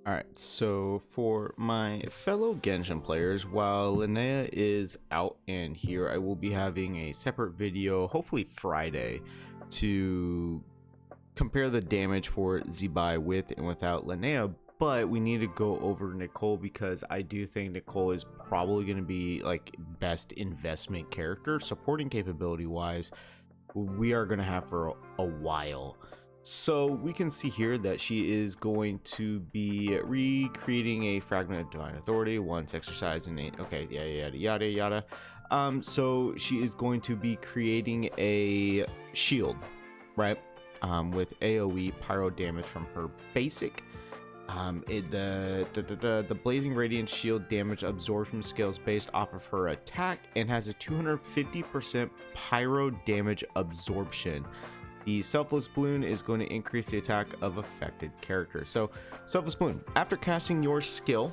Alright, so for my fellow Genshin players, while Linnea is out and here, I will be having a separate video, hopefully Friday, to compare the damage for Zibai with and without Linnea. But we need to go over Nicole because I do think Nicole is probably going to be like best investment character, supporting capability wise. We are going to have for a while. So we can see here that she is going to be recreating a fragment of divine authority once exercised in okay, yada yada. So she is going to be creating a shield, right? With AoE pyro damage from her basic. The blazing radiant shield damage absorbed from skills based off of her attack and has a 250% pyro damage absorption. The Selfless Balloon is going to increase the attack of affected characters. So, Selfless Balloon, after casting your skill,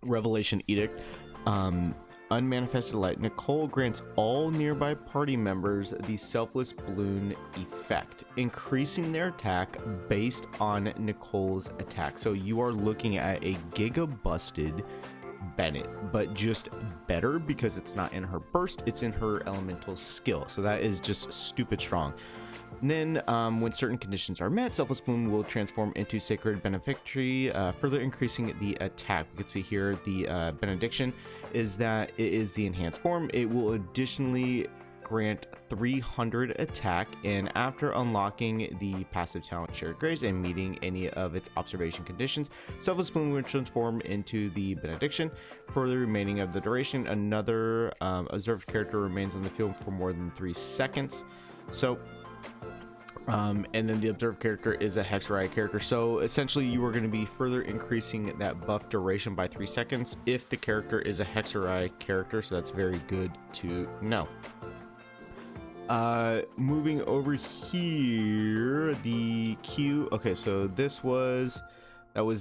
Revelation Edict, Unmanifested Light, Nicole grants all nearby party members the Selfless Balloon effect, increasing their attack based on Nicole's attack. So you are looking at a Giga Busted Bennett, but just better because it's not in her burst, it's in her elemental skill. So that is just stupid strong. And then when certain conditions are met, Selfless Bloom will transform into Sacred Benefactory, further increasing the attack. We can see here the benediction is that it is the enhanced form. It will additionally grant 300 attack, and after unlocking the passive talent Shared Grace and meeting any of its observation conditions, Selfless Bloom will transform into the benediction. For the remaining of the duration, another observed character remains on the field for more than 3 seconds. So and then the observed character is a Hexariah character. So essentially you are going to be further increasing that buff duration by 3 seconds if the character is a Hexariah character. So that's very good to know. Moving over here, the Q. Okay, so that was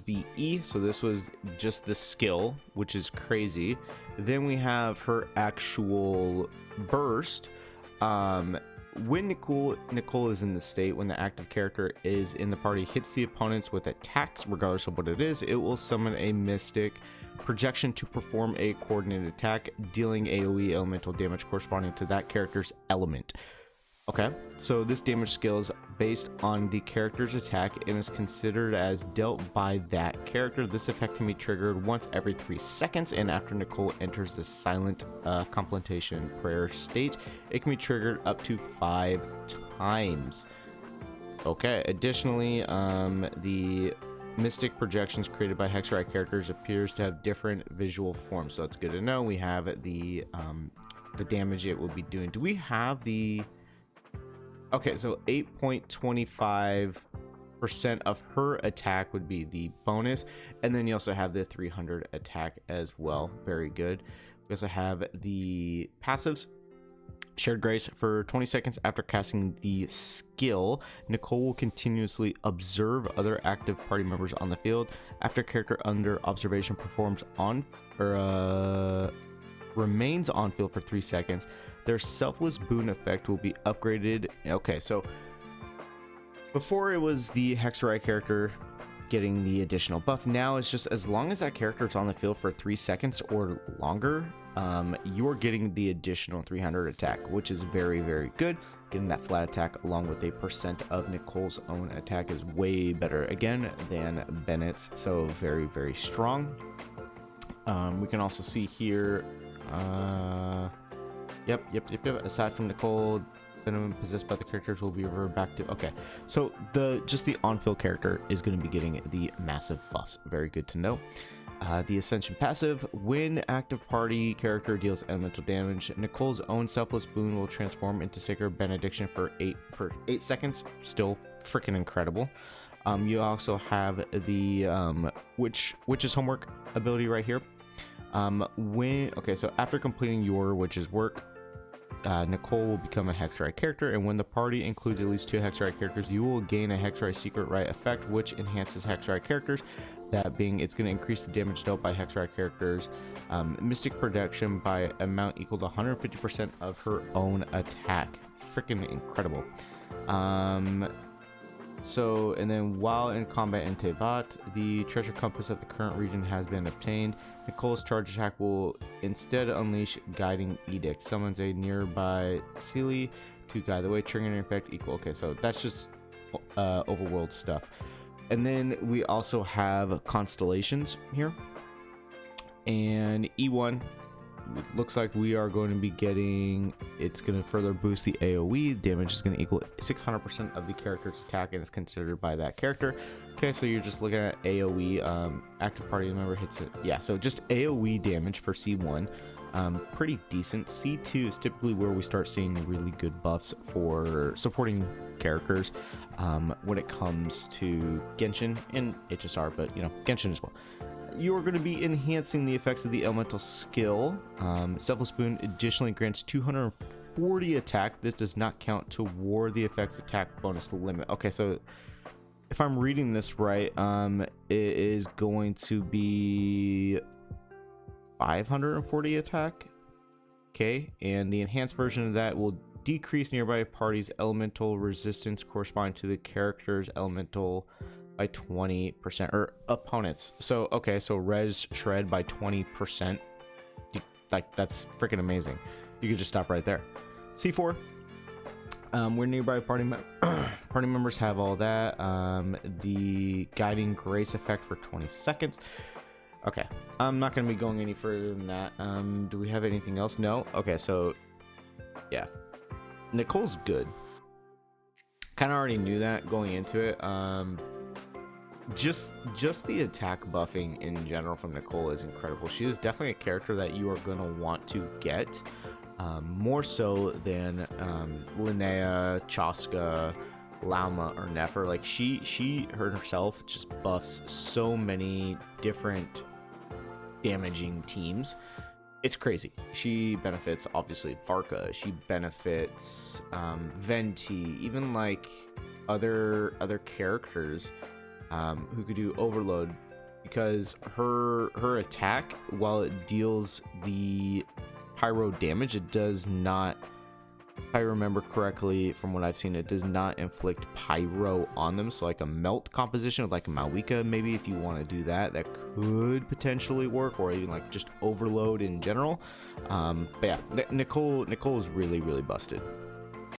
the E. So this was just the skill, which is crazy. Then we have her actual burst. When Nicole is in the state, when the active character is in the party, hits the opponents with attacks, regardless of what it is, it will summon a mystic projection to perform a coordinated attack, dealing AoE elemental damage corresponding to that character's element. Okay, so this damage skill is based on the character's attack and is considered as dealt by that character. This effect can be triggered once every 3 seconds, and after Nicole enters the silent complementation prayer state, it can be triggered up to 5 times. Okay, additionally, the mystic projections created by Hexariah characters appears to have different visual forms, so that's good to know. We have the damage it will be doing. Do we have the... Okay, so 8.25% of her attack would be the bonus, and then you also have the 300 attack as well. Very good. We also have the passives. Shared Grace. For 20 seconds after casting the skill, Nicole will continuously observe other active party members on the field. After character under observation performs on or remains on field for 3 seconds, their Selfless Boon effect will be upgraded. Okay, so before it was the Hexariah character getting the additional buff. Now it's just as long as that character is on the field for 3 seconds or longer, you're getting the additional 300 attack, which is very, very good. Getting that flat attack along with a percent of Nicole's own attack is way better, again, than Bennett's. So very, very strong. We can also see here... Yep. Aside from Nicole, venom possessed by the characters will be reverted back to... Okay, so just the on-field character is going to be getting the massive buffs. Very good to know. The Ascension passive: when active party character deals elemental damage, Nicole's own Selfless Boon will transform into Sacred Benediction for 8 seconds. Still freaking incredible. You also have the Witch's Homework ability right here. So after completing your Witch's work, Nicole will become a Hexariah character, and when the party includes at least 2 Hexariah characters, you will gain a Hexariah Secret Right effect, which enhances Hexariah characters. That being, it's going to increase the damage dealt by Hexariah characters, mystic protection by amount equal to 150% of her own attack. Freaking incredible. So, and then while in combat in Tevat, the treasure compass at the current region has been obtained. Nicole's charge attack will instead unleash Guiding Edict. Summons a nearby Sealy to guide the way, triggering an effect equal. Okay, so that's just overworld stuff. And then we also have constellations here. And E1, it looks like we are going to be getting, it's going to further boost the AoE. Damage is going to equal 600% of the character's attack and is considered by that character. Okay, so you're just looking at AoE. Active party member hits it. Yeah, so just AoE damage for C1. Pretty decent. C2 is typically where we start seeing really good buffs for supporting characters when it comes to Genshin and HSR, but you know, Genshin as well. You're going to be enhancing the effects of the elemental skill. Selfless Boon additionally grants 240 attack. This does not count toward the effects attack bonus limit. Okay, so if I'm reading this right, it is going to be 540 attack. Okay, and the enhanced version of that will decrease nearby parties' elemental resistance corresponding to the character's elemental by 20%, or opponents. So okay, so res shred by 20%. Like, that's freaking amazing. You could just stop right there. C4, where nearby party members have all that. The guiding grace effect for 20 seconds. Okay, I'm not going to be going any further than that. Do we have anything else? No. Okay, so yeah, Nicole's good. Kind of already knew that going into it. Just the attack buffing in general from Nicole is incredible. She is definitely a character that you are going to want to get, more so than Linnea, Chaska, Lauma, or Nefer. Like she herself just buffs so many different damaging teams. It's crazy. She benefits obviously Varka. She benefits Venti, even like other characters who could do overload, because her attack, while it deals the pyro damage, it does not, if I remember correctly from what I've seen, it does not inflict pyro on them. So like a melt composition with like a Malwika, maybe if you want to do that, that could potentially work, or even like just overload in general. But yeah, Nicole is really busted.